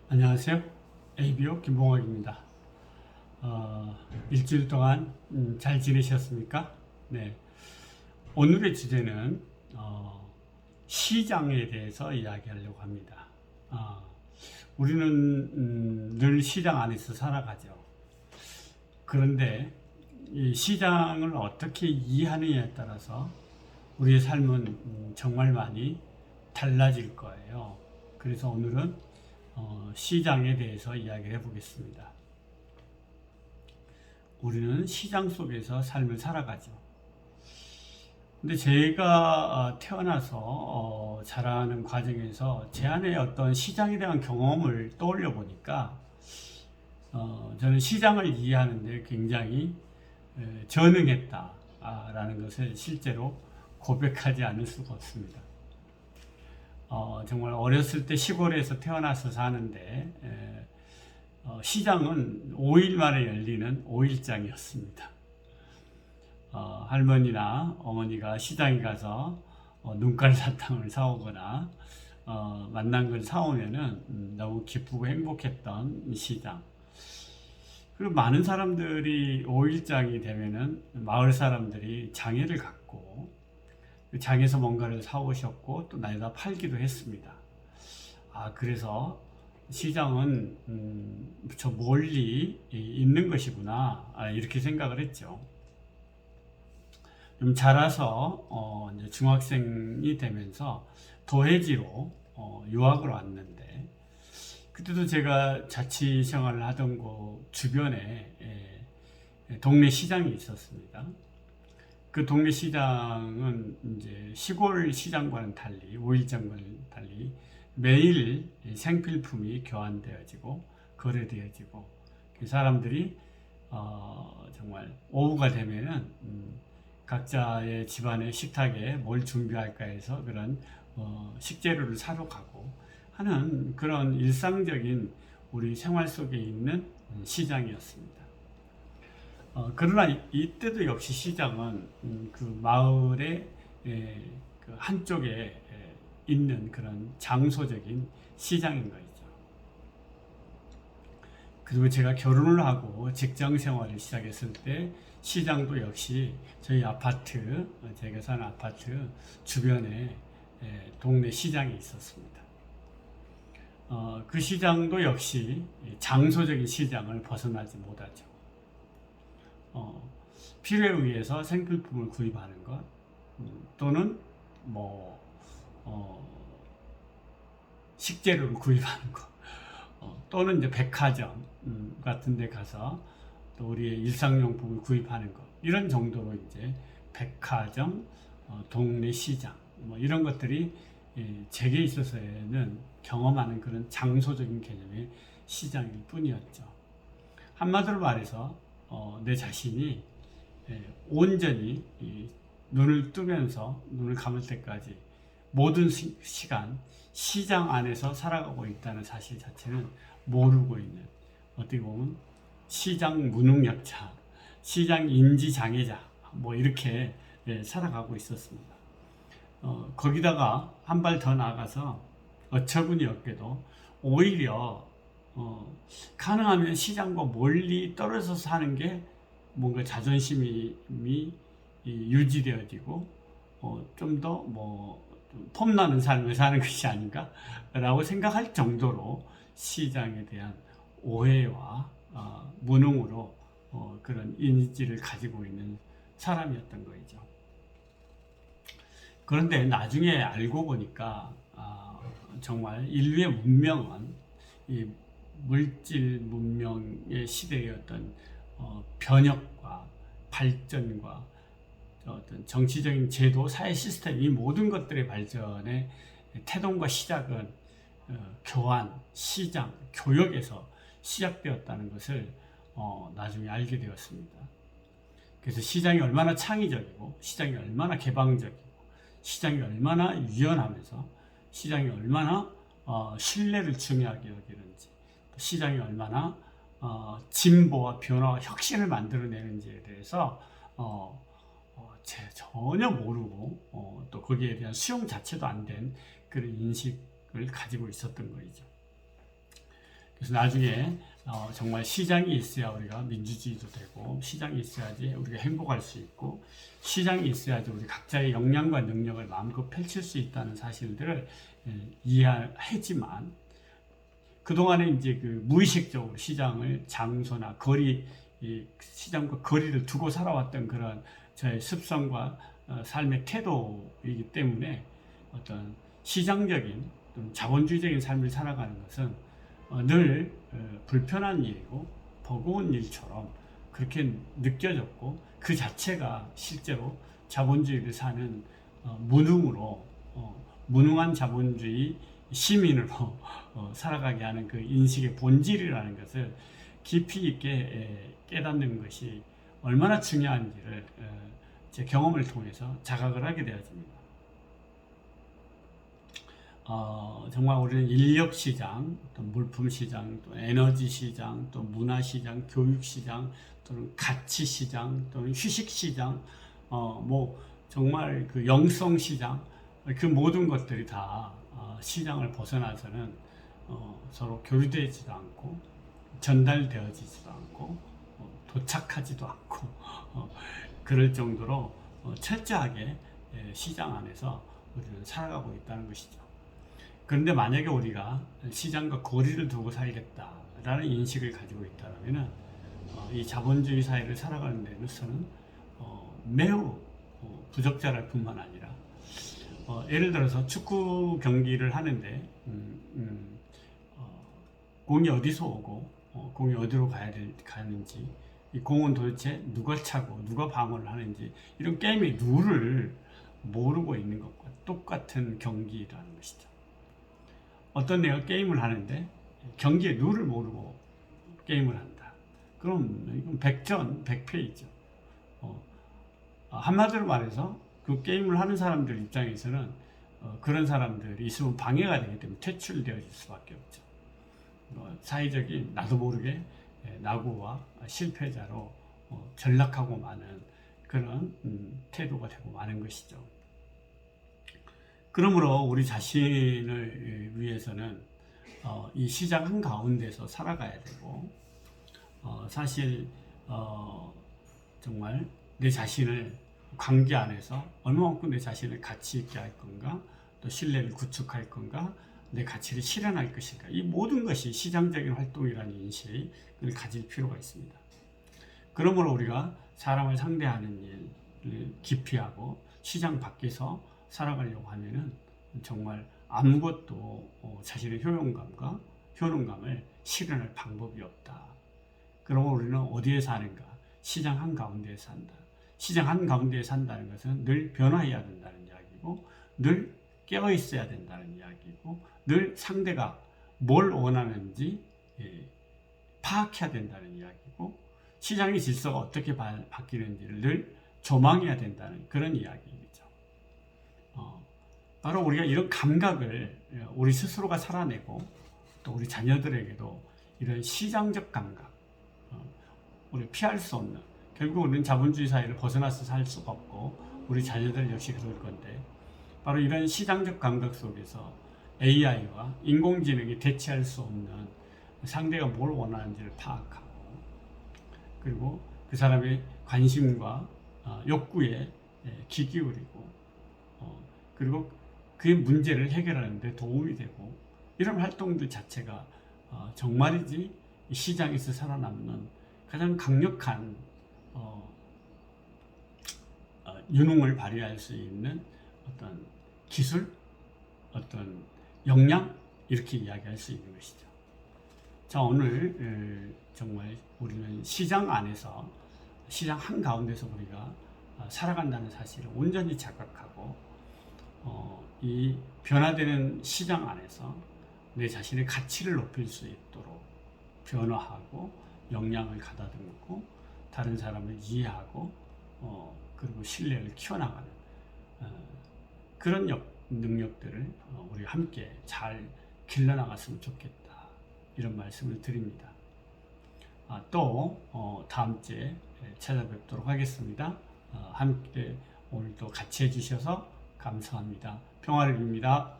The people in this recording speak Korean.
안녕하세요. ABO 김봉학입니다. 일주일 동안 잘 지내셨습니까? 네. 오늘의 주제는 시장에 대해서 이야기하려고 합니다. 어, 우리는 늘 시장 안에서 살아가죠. 그런데 이 시장을 어떻게 이해하느냐에 따라서 우리의 삶은 정말 많이 달라질 거예요. 그래서 오늘은 시장에 대해서 이야기를 해보겠습니다. 우리는 시장 속에서 삶을 살아가죠. 근데 제가 태어나서 자라는 과정에서 제 안에 어떤 시장에 대한 경험을 떠올려 보니까 저는 시장을 이해하는데 굉장히 전능했다라는 것을 실제로 고백하지 않을 수가 없습니다. 정말 어렸을 때 시골에서 태어나서 사는데 시장은 5일 만에 열리는 5일장이었습니다. 할머니나 어머니가 시장에 가서 눈깔 사탕을 사오거나 만난 걸 사오면은 너무 기쁘고 행복했던 시장. 그리고 많은 사람들이 5일장이 되면은 마을 사람들이 장애를 갖고 그 장에서 뭔가를 사오셨고 또 나에다 팔기도 했습니다. 그래서 시장은 저 멀리 있는 것이구나 이렇게 생각을 했죠. 좀 자라서 이제 중학생이 되면서 도해지로 유학을 왔는데 그때도 제가 자취 생활을 하던 곳 주변에 동네 시장이 있었습니다. 그 동네 시장은 이제 시골 시장과는 달리, 오일장과는 달리 매일 생필품이 교환되어지고 거래되어지고 사람들이 정말 오후가 되면은 각자의 집안의 식탁에 뭘 준비할까 해서 그런 식재료를 사러 가고 하는 그런 일상적인 우리 생활 속에 있는 시장이었습니다. 그러나 이때도 역시 시장은 그 마을의 그 한쪽에 있는 그런 장소적인 시장인 거죠. 그리고 제가 결혼을 하고 직장 생활을 시작했을 때 시장도 역시 저희 아파트, 제가 사는 아파트 주변에 동네 시장이 있었습니다. 그 시장도 역시 장소적인 시장을 벗어나지 못하죠. 필요에 의해서 생필품을 구입하는 것 또는 뭐 식재료를 구입하는 것 또는 이제 백화점 같은 데 가서 또 우리의 일상용품을 구입하는 것 이런 정도로 이제 백화점, 동네 시장 뭐 이런 것들이 제게 있어서는 경험하는 그런 장소적인 개념의 시장일 뿐이었죠. 한마디로 말해서 내 자신이 온전히 눈을 뜨면서 눈을 감을 때까지 모든 시간 시장 안에서 살아가고 있다는 사실 자체는 모르고 있는 어떻게 보면 시장 무능력자, 시장 인지 장애자 뭐 이렇게 살아가고 있었습니다. 거기다가 한 발 더 나아가서 어처구니 없게도 오히려 가능하면 시장과 멀리 떨어져서 사는 게 뭔가 자존심이 유지되어지고 좀 더 폼나는 삶을 사는 것이 아닌가라고 생각할 정도로 시장에 대한 오해와 무능으로 그런 인지를 가지고 있는 사람이었던 거죠. 그런데 나중에 알고 보니까 정말 인류의 문명은 이 물질 문명의 시대의 어떤 변혁과 발전과 어떤 정치적인 제도, 사회 시스템 이 모든 것들의 발전의 태동과 시작은 교환, 시장, 교역에서 시작되었다는 것을 나중에 알게 되었습니다. 그래서 시장이 얼마나 창의적이고 시장이 얼마나 개방적이고 시장이 얼마나 유연하면서 시장이 얼마나 신뢰를 중요하게 여기는지 시장이 얼마나 진보와 변화와 혁신을 만들어내는지에 대해서 전혀 모르고 또 거기에 대한 수용 자체도 안 된 그런 인식을 가지고 있었던 거죠. 그래서 나중에 정말 시장이 있어야 우리가 민주주의도 되고, 시장이 있어야지 우리가 행복할 수 있고, 시장이 있어야지 우리 각자의 역량과 능력을 마음껏 펼칠 수 있다는 사실들을 이해하지만, 그동안에 이제 그 무의식적으로 시장을 장소나 거리, 시장과 거리를 두고 살아왔던 그런 저의 습성과 삶의 태도이기 때문에 어떤 시장적인 자본주의적인 삶을 살아가는 것은 늘 불편한 일이고 버거운 일처럼 그렇게 느껴졌고, 그 자체가 실제로 자본주의를 사는 무능으로, 무능한 자본주의 시민으로 살아가게 하는 그 인식의 본질이라는 것을 깊이 있게 깨닫는 것이 얼마나 중요한지를 제 경험을 통해서 자각을 하게 되어집니다. 정말 우리는 인력시장, 또 물품시장, 또 에너지시장, 또 문화시장, 교육시장, 또는 가치시장, 또는 휴식시장, 뭐 정말 그 영성시장, 그 모든 것들이 다 시장을 벗어나서는 서로 교류되지도 않고 전달되어지지도 않고 도착하지도 않고 그럴 정도로 철저하게 시장 안에서 우리는 살아가고 있다는 것이죠. 그런데 만약에 우리가 시장과 거리를 두고 살겠다라는 인식을 가지고 있다면 이 자본주의 사회를 살아가는 데서는 매우 부적절할 뿐만 아니라, 예를 들어서 축구 경기를 하는데 공이 어디서 오고 공이 어디로 가는지, 이 공은 도대체 누가 차고 누가 방어를 하는지, 이런 게임의 룰을 모르고 있는 것과 똑같은 경기라는 것이죠. 어떤 내가 게임을 하는데 경기의 룰을 모르고 게임을 한다. 그럼 이건 백전백패이죠. 한마디로 말해서 그 게임을 하는 사람들 입장에서는 그런 사람들이 있으면 방해가 되기 때문에 퇴출되어질 수밖에 없죠. 사회적인 나도 모르게 낙오와 실패자로 전락하고 마는 그런 태도가 되고 마는 것이죠. 그러므로 우리 자신을 위해서는 이 시장 한가운데서 살아가야 되고, 사실 정말 내 자신을 관계 안에서 얼마만큼 내 자신을 가치 있게 할 건가, 또 신뢰를 구축할 건가, 내 가치를 실현할 것인가, 이 모든 것이 시장적인 활동이라는 인식을 가질 필요가 있습니다. 그러므로 우리가 사람을 상대하는 일을 기피하고 시장 밖에서 살아가려고 하면은 정말 아무것도 자신의 효능감을 실현할 방법이 없다. 그러면 우리는 어디에 사는가? 시장 한가운데에 산다. 시장 한가운데에 산다는 것은 늘 변화해야 된다는 이야기고, 늘 깨어 있어야 된다는 이야기고, 늘 상대가 뭘 원하는지 파악해야 된다는 이야기고, 시장의 질서가 어떻게 바뀌는지를 늘 조망해야 된다는 그런 이야기이죠. 바로 우리가 이런 감각을 우리 스스로가 살아내고, 또 우리 자녀들에게도 이런 시장적 감각, 우리 피할 수 없는, 결국 우리는 자본주의 사회를 벗어나서 살 수가 없고 우리 자녀들 역시 그럴 건데, 바로 이런 시장적 감각 속에서 AI와 인공지능이 대체할 수 없는 상대가 뭘 원하는지를 파악하고, 그리고 그 사람의 관심과 욕구에 귀 기울이고, 그리고 그 문제를 해결하는 데 도움이 되고, 이런 활동들 자체가 정말이지 시장에서 살아남는 가장 강력한 유능을 발휘할 수 있는 어떤 기술, 어떤 역량, 이렇게 이야기할 수 있는 것이죠. 자, 오늘 정말 우리는 시장 안에서, 시장 한가운데서 우리가 살아간다는 사실을 온전히 자각하고, 이 변화되는 시장 안에서 내 자신의 가치를 높일 수 있도록 변화하고 역량을 가다듬고 다른 사람을 이해하고 그리고 신뢰를 키워나가는 그런 능력들을 우리 함께 잘 길러나갔으면 좋겠다, 이런 말씀을 드립니다. 또 다음 주에 찾아뵙도록 하겠습니다. 함께 오늘도 같이 해주셔서 감사합니다. 평화를 빕니다.